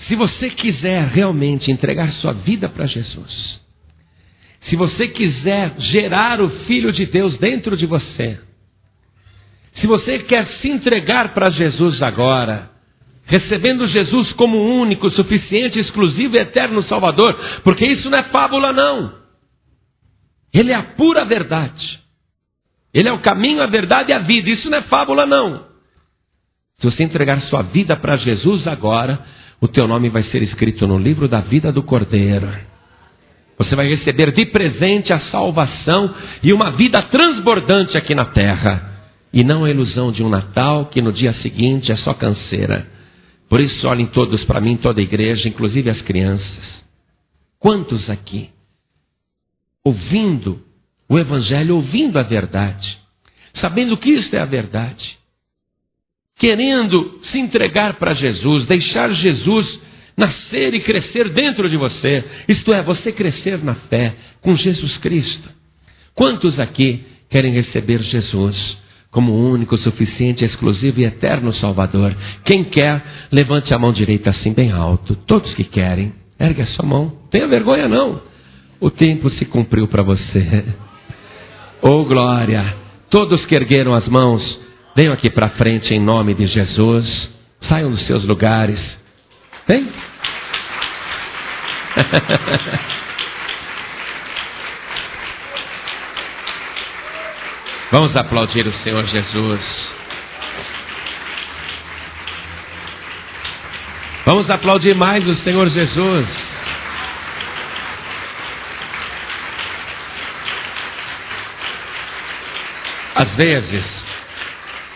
Se você quiser realmente entregar sua vida para Jesus, se você quiser gerar o Filho de Deus dentro de você, se você quer se entregar para Jesus agora, recebendo Jesus como único, suficiente, exclusivo e eterno Salvador, porque isso não é fábula não. Ele é a pura verdade. Ele é o caminho, a verdade e a vida. Isso não é fábula não. Se você entregar sua vida para Jesus agora, o teu nome vai ser escrito no livro da vida do Cordeiro. Você vai receber de presente a salvação e uma vida transbordante aqui na terra. E não a ilusão de um Natal que no dia seguinte é só canseira. Por isso olhem todos para mim, toda a igreja, inclusive as crianças. Quantos aqui, ouvindo o Evangelho, ouvindo a verdade, sabendo que isto é a verdade, querendo se entregar para Jesus, deixar Jesus nascer e crescer dentro de você, isto é, você crescer na fé com Jesus Cristo. Quantos aqui querem receber Jesus como o único, suficiente, exclusivo e eterno Salvador? Quem quer, levante a mão direita assim bem alto. Todos que querem, ergue a sua mão. Não tenha vergonha não. O tempo se cumpriu para você. Oh glória! Todos que ergueram as mãos, venham aqui para frente em nome de Jesus. Saiam dos seus lugares. Vem. Vamos aplaudir o Senhor Jesus. Vamos aplaudir mais o Senhor Jesus. Às vezes,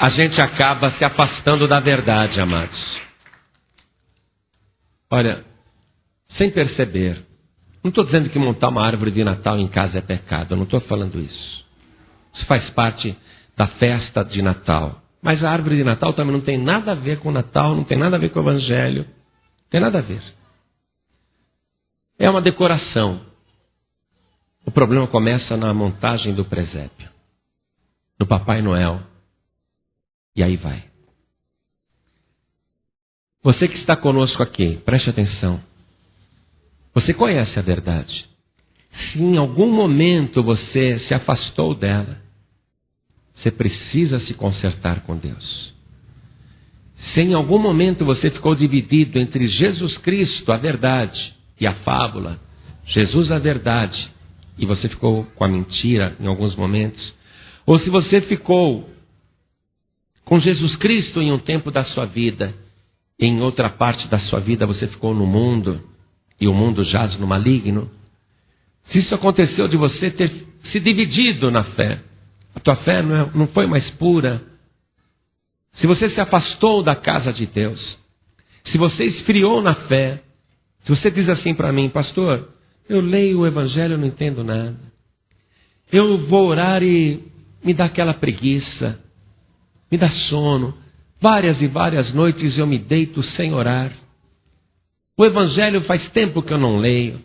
a gente acaba se afastando da verdade, amados. Olha, sem perceber. Não estou dizendo que montar uma árvore de Natal em casa é pecado. Eu não estou falando isso. Isso faz parte da festa de Natal. Mas a árvore de Natal também não tem nada a ver com o Natal, não tem nada a ver com o Evangelho. Não tem nada a ver. É uma decoração. O problema começa na montagem do presépio, no Papai Noel. E aí vai. Você que está conosco aqui, preste atenção. Você conhece a verdade. Se em algum momento você se afastou dela, você precisa se consertar com Deus. Se em algum momento você ficou dividido entre Jesus Cristo, a verdade, e a fábula, Jesus a verdade, e você ficou com a mentira em alguns momentos, ou se você ficou com Jesus Cristo em um tempo da sua vida, e em outra parte da sua vida você ficou no mundo, e o mundo jaz no maligno, se isso aconteceu de você ter se dividido na fé, a tua fé não foi mais pura, se você se afastou da casa de Deus, se você esfriou na fé, se você diz assim para mim, pastor, eu leio o evangelho e não entendo nada, eu vou orar e me dá aquela preguiça, me dá sono, várias e várias noites eu me deito sem orar, o evangelho faz tempo que eu não leio,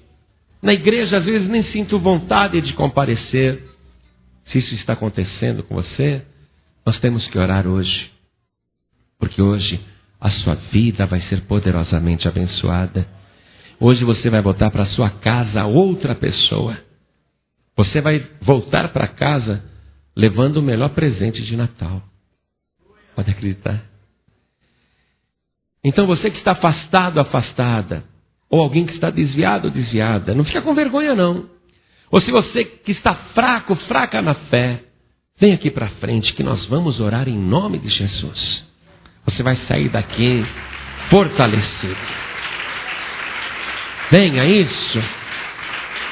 na igreja às vezes nem sinto vontade de comparecer. Se isso está acontecendo com você, nós temos que orar hoje, porque hoje a sua vida vai ser poderosamente abençoada. Hoje você vai voltar para sua casa outra pessoa. Você vai voltar para casa levando o melhor presente de Natal. Pode acreditar? Então você que está afastado, afastada, ou alguém que está desviado, desviada, não fica com vergonha não. Ou se você que está fraco, fraca na fé, vem aqui para frente que nós vamos orar em nome de Jesus. Você vai sair daqui fortalecido. Venha isso.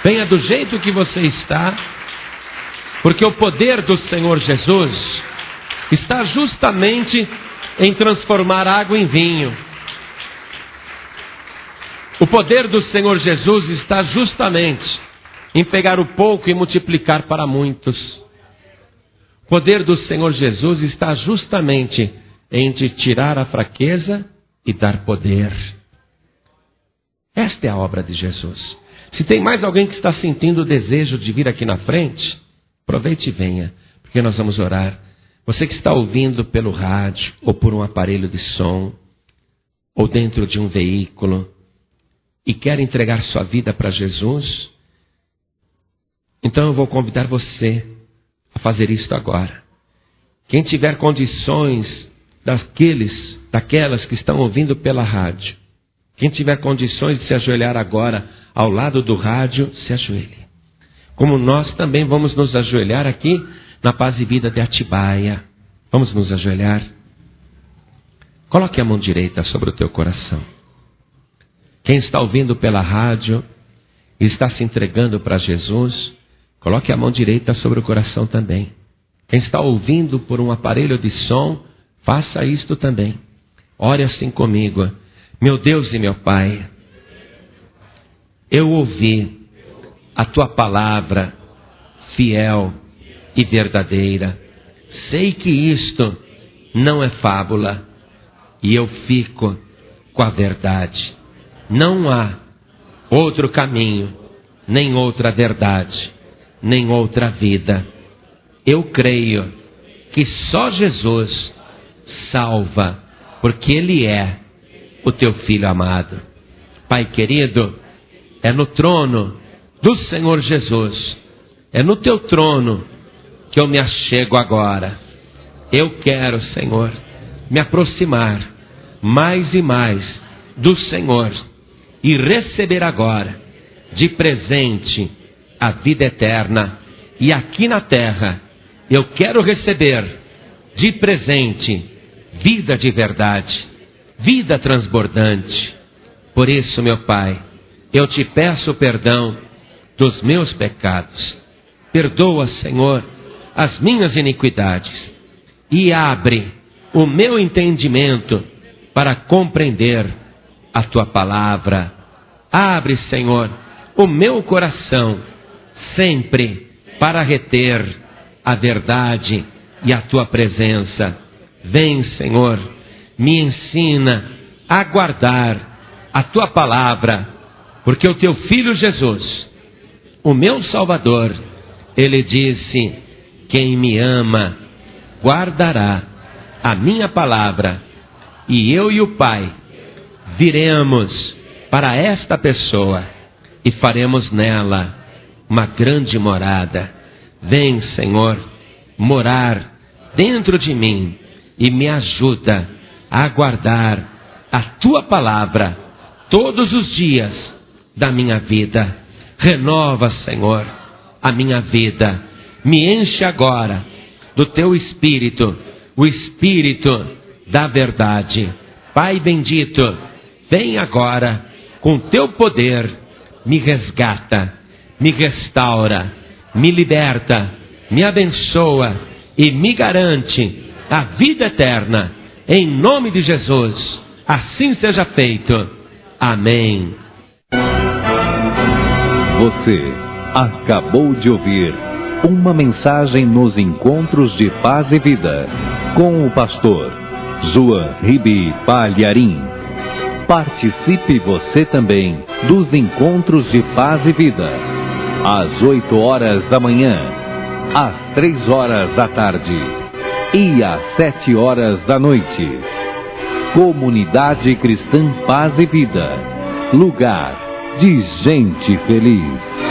Venha do jeito que você está, porque o poder do Senhor Jesus está justamente em transformar água em vinho. O poder do Senhor Jesus está justamente em pegar o pouco e multiplicar para muitos. O poder do Senhor Jesus está justamente em te tirar a fraqueza e dar poder. Esta é a obra de Jesus. Se tem mais alguém que está sentindo o desejo de vir aqui na frente, aproveite e venha, porque nós vamos orar. Você que está ouvindo pelo rádio, ou por um aparelho de som, ou dentro de um veículo, e quer entregar sua vida para Jesus, então eu vou convidar você a fazer isto agora. Quem tiver condições, daquelas que estão ouvindo pela rádio, quem tiver condições de se ajoelhar agora ao lado do rádio, se ajoelhe. Como nós também vamos nos ajoelhar aqui na Paz e Vida de Atibaia. Vamos nos ajoelhar. Coloque a mão direita sobre o teu coração. Quem está ouvindo pela rádio e está se entregando para Jesus, coloque a mão direita sobre o coração também. Quem está ouvindo por um aparelho de som, faça isto também. Ore assim comigo. Meu Deus e meu Pai, eu ouvi a Tua palavra fiel e verdadeira. Sei que isto não é fábula e eu fico com a verdade. Não há outro caminho, nem outra verdade, nem outra vida. Eu creio que só Jesus salva, porque Ele é o Teu Filho amado. Pai querido, é no trono do Senhor Jesus, é no Teu trono que eu me achego agora. Eu quero, Senhor, me aproximar mais e mais do Senhor e receber agora de presente a vida eterna. E aqui na terra eu quero receber de presente vida de verdade, vida transbordante. Por isso, meu Pai, eu te peço perdão dos meus pecados. Perdoa, Senhor, as minhas iniquidades e abre o meu entendimento para compreender a Tua palavra. Abre, Senhor, o meu coração sempre para reter a verdade e a Tua presença. Vem, Senhor, me ensina a guardar a Tua palavra, porque o Teu Filho Jesus, o meu Salvador, Ele disse: quem me ama guardará a minha palavra, e eu e o Pai viremos para esta pessoa e faremos nela uma grande morada. Vem, Senhor, morar dentro de mim e me ajuda aguardar a Tua palavra todos os dias da minha vida. Renova, Senhor, a minha vida. Me enche agora do Teu Espírito, o Espírito da verdade. Pai bendito, vem agora com Teu poder, me resgata, me restaura, me liberta, me abençoa e me garante a vida eterna. Em nome de Jesus, assim seja feito. Amém. Você acabou de ouvir uma mensagem nos Encontros de Paz e Vida, com o pastor João Ribe Palharim. Participe você também dos Encontros de Paz e Vida, às 8 horas da manhã, às 3 horas da tarde e às 7 horas da noite. Comunidade Cristã Paz e Vida, lugar de gente feliz.